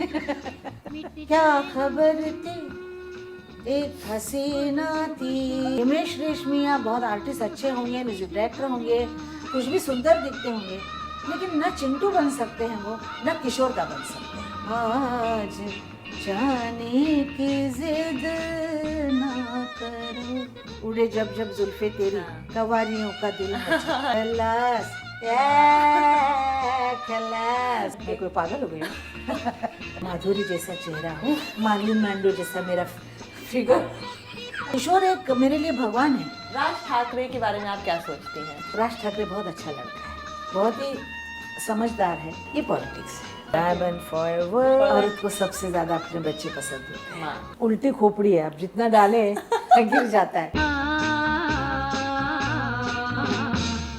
क्या खबर थी एक हसीना थी। हिमेश रेशमिया बहुत आर्टिस्ट अच्छे होंगे, म्यूजिक डायरेक्टर होंगे, कुछ भी सुंदर दिखते होंगे, लेकिन न चिंटू बन सकते हैं वो, न किशोर दा बन सकते हैं। आज जाने की जिद ना करो, उड़े जब जब जुल्फे तेरी, कवारियों का दिल मचा। खलास, खलास। मैं कोई पागल हो गई हूँ? माधुरी जैसा चेहरा हूँ, मार्लिन मैंडो जैसा मेरा फिगर। किशोर एक मेरे लिए भगवान है। राज ठाकरे के बारे में आप क्या सोचती हैं? राज ठाकरे बहुत अच्छा लड़का है, बहुत ही समझदार है। ये पॉलिटिक्स है। Diamond forever. औरत को सबसे ज्यादा अपने बच्चे पसंद होते हैं। उल्टी खोपड़ी है, अब जितना डाले गिर जाता है।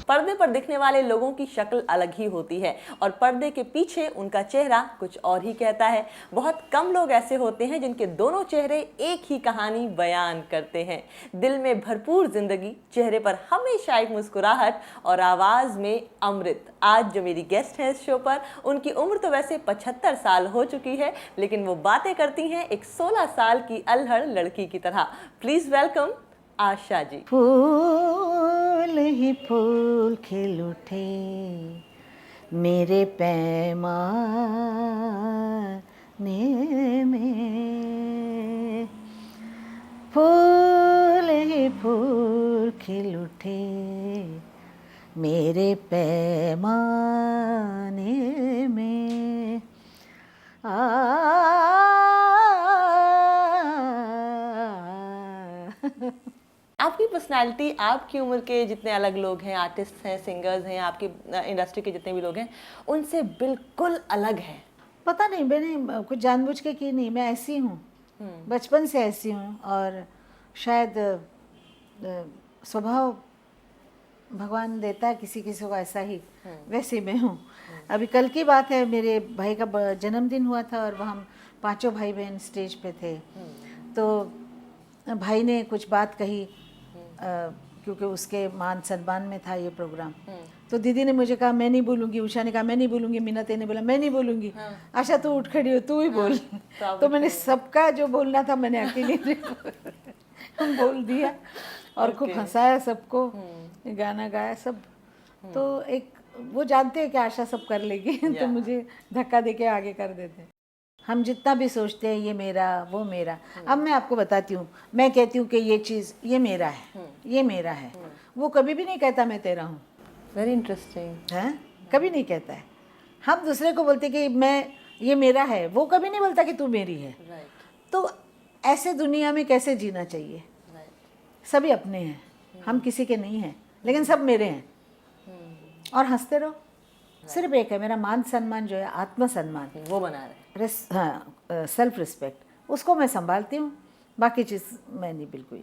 पर्दे पर दिखने वाले लोगों की शक्ल अलग ही होती है और पर्दे के पीछे उनका चेहरा कुछ और ही कहता है। बहुत कम लोग ऐसे होते हैं जिनके दोनों चेहरे एक ही कहानी बयान करते हैं। दिल में भरपूर जिंदगी, चेहरे पर हमेशा एक मुस्कुराहट और आवाज में अमृत। आज जो मेरी गेस्ट हैं इस शो पर, उनकी उम्र तो वैसे 75 साल हो चुकी है, लेकिन वो बातें करती हैं एक 16 साल की अल्हड़ लड़की की तरह। Please welcome Asha ji. फूल ही फूल खिल उठे मेरे पैमाने में, फूल ही फूल खिल उठे मेरे पैमाने में। आपकी पर्सनालिटी, आपकी उम्र के जितने अलग लोग हैं, आर्टिस्ट हैं, सिंगर्स हैं, आपकी इंडस्ट्री के जितने भी लोग हैं, उनसे बिल्कुल अलग है। पता नहीं, मैंने कुछ जानबूझ के की नहीं, मैं ऐसी हूँ, बचपन से ऐसी हूँ। और शायद स्वभाव भगवान देता है किसी किसी को ऐसा ही, वैसे मैं हूँ। अभी कल की बात है, मेरे भाई का जन्मदिन हुआ था और वह हम पांचों भाई बहन स्टेज पे थे। तो भाई ने कुछ बात कही, क्योंकि उसके मान सम्मान में था ये प्रोग्राम। तो दीदी ने मुझे कहा मैं नहीं बोलूँगी, उषा ने कहा मैं नहीं बोलूँगी, मीनते ने बोला मैं नहीं बोलूँगी। आशा तू उठ खड़ी हो, तू ही बोल। तो मैंने सबका जो बोलना था मैंने अकेले बोल दिया और खूब हंसाया सबको, गाना गाया सब। तो एक वो जानते हैं कि आशा सब कर लेगी तो मुझे धक्का दे के आगे कर देते हैं। हम जितना भी सोचते हैं ये मेरा वो मेरा, अब मैं आपको बताती हूँ, मैं कहती हूँ कि ये चीज़ ये मेरा है, ये मेरा है, वो कभी भी नहीं कहता मैं तेरा हूँ। वेरी इंटरेस्टिंग है, कभी नहीं कहता है। हम दूसरे को बोलते कि मैं ये मेरा है, वो कभी नहीं बोलता कि तू मेरी है। तो ऐसे दुनिया में कैसे जीना चाहिए? सभी अपने हैं, हम किसी के नहीं हैं, लेकिन सब मेरे हैं। और हंसते रहो। सिर्फ एक है, मेरा मान सम्मान जो है, आत्मसम्मान, वो बना रहे। हाँ, सेल्फ रिस्पेक्ट, उसको मैं संभालती हूँ। बाकी चीज़ मैं नहीं, बिल्कुल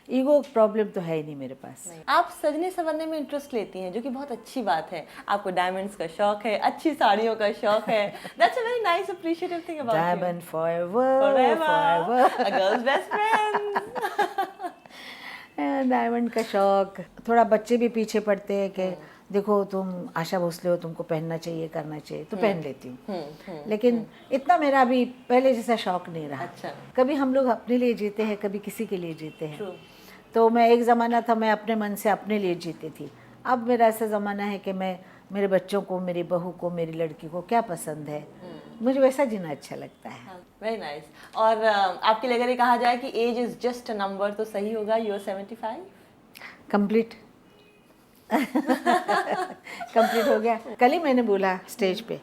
ईगो प्रॉब्लम तो है ही नहीं मेरे पास। आप सजने संवरने में इंटरेस्ट लेती हैं, जो कि बहुत अच्छी बात है। आपको डायमंड्स का शौक है, अच्छी साड़ियों का शौक है। That's a very nice appreciative thing about you. Diamond forever, forever, a girls best friend. Diamond का शौक। थोड़ा बच्चे भी पीछे पड़ते हैं कि देखो तुम आशा भोसले हो, तुमको पहनना चाहिए, करना चाहिए, तो पहन लेती हूँ। लेकिन इतना मेरा अभी पहले जैसा शौक नहीं रहा। अच्छा। कभी हम लोग अपने लिए जीते हैं, कभी किसी के लिए जीते हैं। तो मैं, एक ज़माना था मैं अपने मन से अपने लिए जीती थी। अब मेरा ऐसा ज़माना है कि मैं मेरे बच्चों को, मेरी बहू को, मेरी लड़की को क्या पसंद है, मुझे वैसा जीना अच्छा लगता है। Very nice. और आपके लिए अगर ये कहा जाए कि age is just a number, तो सही होगा? You are 75? कंप्लीट कंप्लीट हो गया। कल ही मैंने बोला स्टेज पे,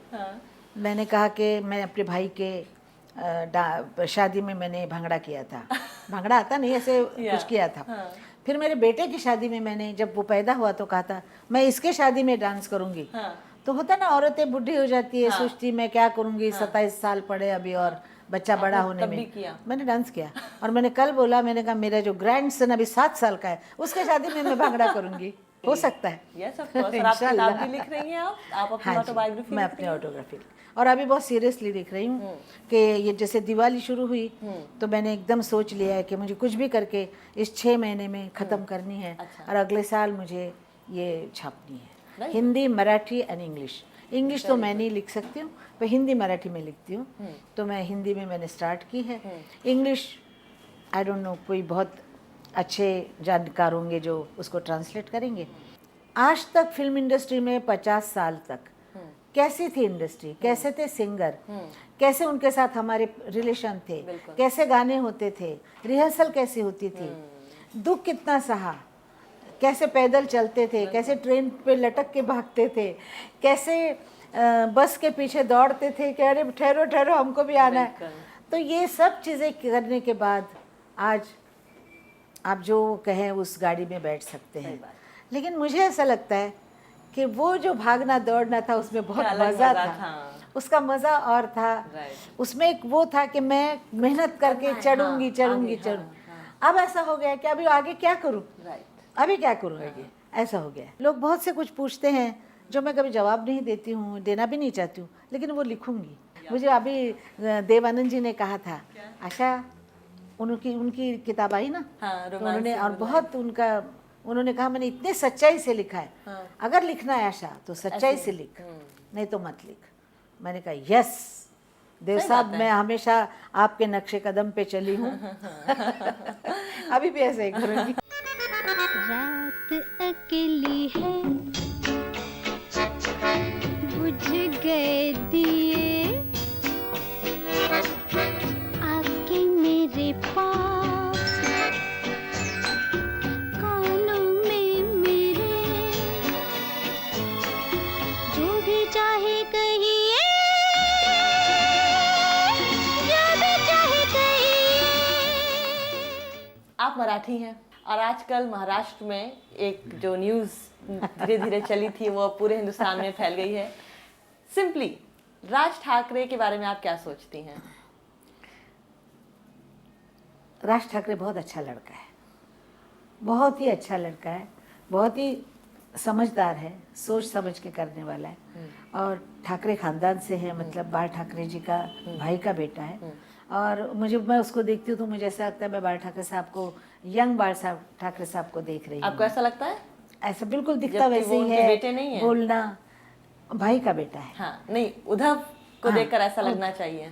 मैंने कहा कि मैं अपने भाई के शादी में मैंने भांगड़ा किया था। भांगड़ा आता नहीं, ऐसे कुछ किया था। फिर मेरे बेटे की शादी में मैंने, जब वो पैदा हुआ तो कहा था मैं इसके शादी में डांस करूंगी। तो होता ना, औरतें बुढ़ी हो जाती है, सोचती मैं क्या करूंगी, 27 साल पड़े अभी और बच्चा बड़ा होने में। मैंने डांस किया और मैंने कल बोला, मैंने कहा मेरा जो ग्रैंड सन अभी 7 साल का है, उसके शादी में मैं भांगड़ा करूंगी। हो सकता है। Yes, of course. और आप किताब भी लिख रही हैं, आप अपनी ऑटोबायोग्राफी? मैं अपनी ऑटोग्राफी, और अभी बहुत सीरियसली लिख रही हूँ कि ये जैसे दिवाली शुरू हुई तो मैंने एकदम सोच लिया है कि मुझे कुछ भी करके इस 6 महीने में ख़त्म करनी है। और अगले साल मुझे ये छापनी है। Right. Hindi, Marathi and English. English तो मैं नहीं लिख सकती हूँ, पर हिंदी मराठी में लिखती हूँ। तो मैं हिंदी में मैंने स्टार्ट की है। इंग्लिश आई डोंट नो, कोई बहुत अच्छे जानकार होंगे जो उसको ट्रांसलेट करेंगे। आज तक फिल्म इंडस्ट्री में 50 साल तक कैसी थी इंडस्ट्री, कैसे थे सिंगर, कैसे उनके साथ हमारे रिलेशन थे, कैसे गाने होते थे, रिहर्सल कैसी होती थी, दुख कितना सहा, कैसे पैदल चलते थे, कैसे ट्रेन पे लटक के भागते थे, कैसे बस के पीछे दौड़ते थे कि अरे ठहरो ठहरो हमको भी आना है। तो ये सब चीज़ें करने के बाद आज आप जो कहें उस गाड़ी में बैठ सकते हैं। लेकिन मुझे ऐसा लगता है कि वो जो भागना दौड़ना था उसमें बहुत मज़ा था। उसका मज़ा और था। उसमें एक वो था कि मैं मेहनत करके चढ़ूंगी चढ़ूंगी चढ़ूँ। अब ऐसा हो गया कि अभी आगे क्या करूँ, अभी क्या करूँ आगे, ऐसा हो गया। लोग बहुत से कुछ पूछते हैं जो मैं कभी जवाब नहीं देती हूँ, देना भी नहीं चाहती हूँ, लेकिन वो लिखूंगी। मुझे अभी देवानंद जी ने कहा था, आशा उनकी किताब आई ना, तो उन्होंने और बहुत उन्होंने कहा मैंने इतने सच्चाई से लिखा है, अगर लिखना है आशा तो सच्चाई से लिख, नहीं तो मत लिख। मैंने कहा यस देव साहब, मैं हमेशा आपके नक्शे कदम पे चली हूँ। अभी भी ऐसे ही करूँगी। रात अकेली है, बुझ गए दिए, आके मेरे पास, कानों में मेरे, जो भी चाहे कहिए, जो भी चाहे कहिए। आप मराठी हैं और आजकल महाराष्ट्र में एक जो न्यूज़ धीरे धीरे चली थी वो पूरे हिंदुस्तान में फैल गई है। सिंपली राज ठाकरे के बारे में आप क्या सोचती हैं? राज ठाकरे बहुत अच्छा लड़का है, बहुत ही अच्छा लड़का है, बहुत ही समझदार है, सोच समझ के करने वाला है। और ठाकरे खानदान से है, मतलब बाल ठाकरे जी का भाई का बेटा है। और मैं उसको देखती हूँ तो मुझे ऐसा लगता है मैं बाल ठाकरे साहब को, यंग बाल साहब ठाकरे साहब को देख रही हूँ। आपको ऐसा लगता है? ऐसा बिल्कुल दिखता जबकि वैसे वो ही उनके है, बेटे नहीं है। बोलना भाई का बेटा है। हाँ, नहीं, उद्धव को देखकर ऐसा लगना चाहिए।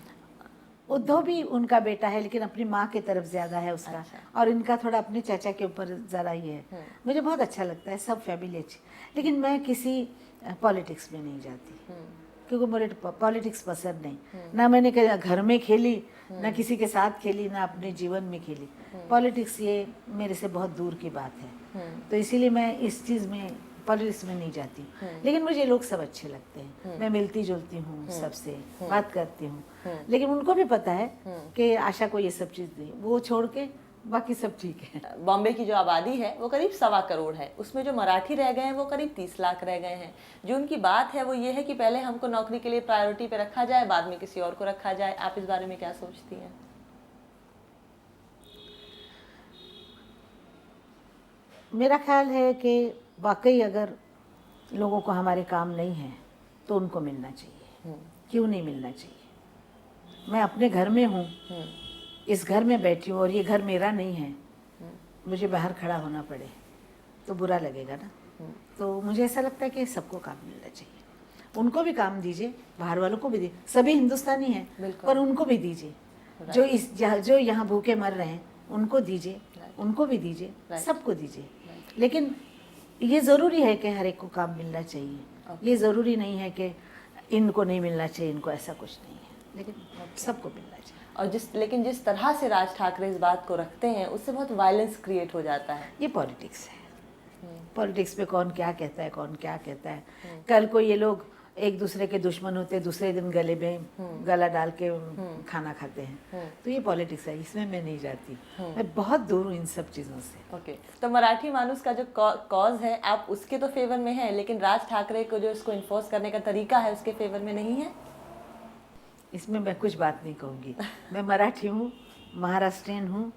उद्धव भी उनका बेटा है, लेकिन अपनी माँ की तरफ ज्यादा है उसका। और इनका थोड़ा अपने चाचा के ऊपर ज़रा ही है। मुझे बहुत अच्छा लगता है, सब फैमिली अच्छी। लेकिन मैं किसी पॉलिटिक्स में नहीं जाती, क्योंकि मुझे पॉलिटिक्स पसंद नहीं। ना मैंने घर में खेली, ना किसी के साथ खेली, ना अपने जीवन में खेली। पॉलिटिक्स ये मेरे से बहुत दूर की बात है, तो इसीलिए मैं इस चीज़ में, पॉलिटिक्स में नहीं जाती। लेकिन मुझे लोग सब अच्छे लगते हैं, मैं मिलती जुलती हूँ सबसे, बात करती हूँ। लेकिन उनको भी पता है कि आशा को ये सब चीज़ दी, वो छोड़ के बाकी सब ठीक है। बॉम्बे की जो आबादी है वो करीब 1.25 करोड़ है, उसमें जो मराठी रह गए हैं वो करीब 30 लाख रह गए हैं। जो उनकी बात है वो ये है कि पहले हमको नौकरी के लिए प्रायोरिटी पे रखा जाए, बाद में किसी और को रखा जाए। आप इस बारे में क्या सोचती हैं? मेरा ख्याल है कि वाकई अगर लोगों को हमारे काम नहीं है तो उनको मिलना चाहिए। क्यों नहीं मिलना चाहिए? मैं अपने घर में हूँ, इस घर में बैठी हूँ और ये घर मेरा नहीं है, मुझे बाहर खड़ा होना पड़े तो बुरा लगेगा ना। तो मुझे ऐसा लगता है कि सबको काम मिलना चाहिए। उनको भी काम दीजिए, बाहर वालों को भी दीजिए, सभी हिंदुस्तानी हैं पर उनको भी दीजिए। जो यहाँ भूखे मर रहे हैं उनको दीजिए, उनको भी दीजिए, सबको दीजिए। लेकिन ये ज़रूरी है कि हर एक को काम मिलना चाहिए। ये ज़रूरी नहीं है कि इनको नहीं मिलना चाहिए, इनको, ऐसा कुछ नहीं है, लेकिन सबको मिलना चाहिए। और लेकिन जिस तरह से राज ठाकरे इस बात को रखते हैं उससे बहुत वायलेंस क्रिएट हो जाता है। ये पॉलिटिक्स है। पॉलिटिक्स में कौन क्या कहता है, कौन क्या कहता है। कल को ये लोग एक दूसरे के दुश्मन होते, दूसरे दिन गले में गला डाल के खाना खाते हैं। तो ये पॉलिटिक्स है, इसमें मैं नहीं जाती। मैं बहुत दूर हूँ इन सब चीज़ों से। ओके, तो मराठी मानुस का जो कॉज है आप उसके तो फेवर में है, लेकिन राज ठाकरे को जो इसको इन्फोर्स करने का तरीका है उसके फेवर में नहीं है। इसमें मैं कुछ बात नहीं कहूँगी। मैं मराठी हूँ, महाराष्ट्रियन हूँ।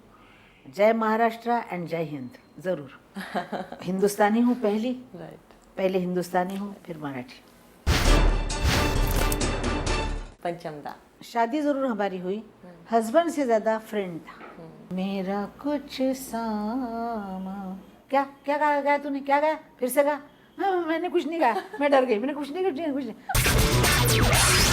जय महाराष्ट्र एंड जय हिंद। ज़रूर हिंदुस्तानी हूँ पहले हिंदुस्तानी हूँ, फिर मराठी। पंचमदा शादी ज़रूर हमारी हुई, हस्बैंड से ज़्यादा फ्रेंड था। मेरा कुछ सामा, क्या क्या गाया तूने, क्या गाया, फिर से गा। हाँ मैंने कुछ नहीं कहा, मैं डर गई, मैंने कुछ नहीं, कुछ नहीं, कुछ नहीं।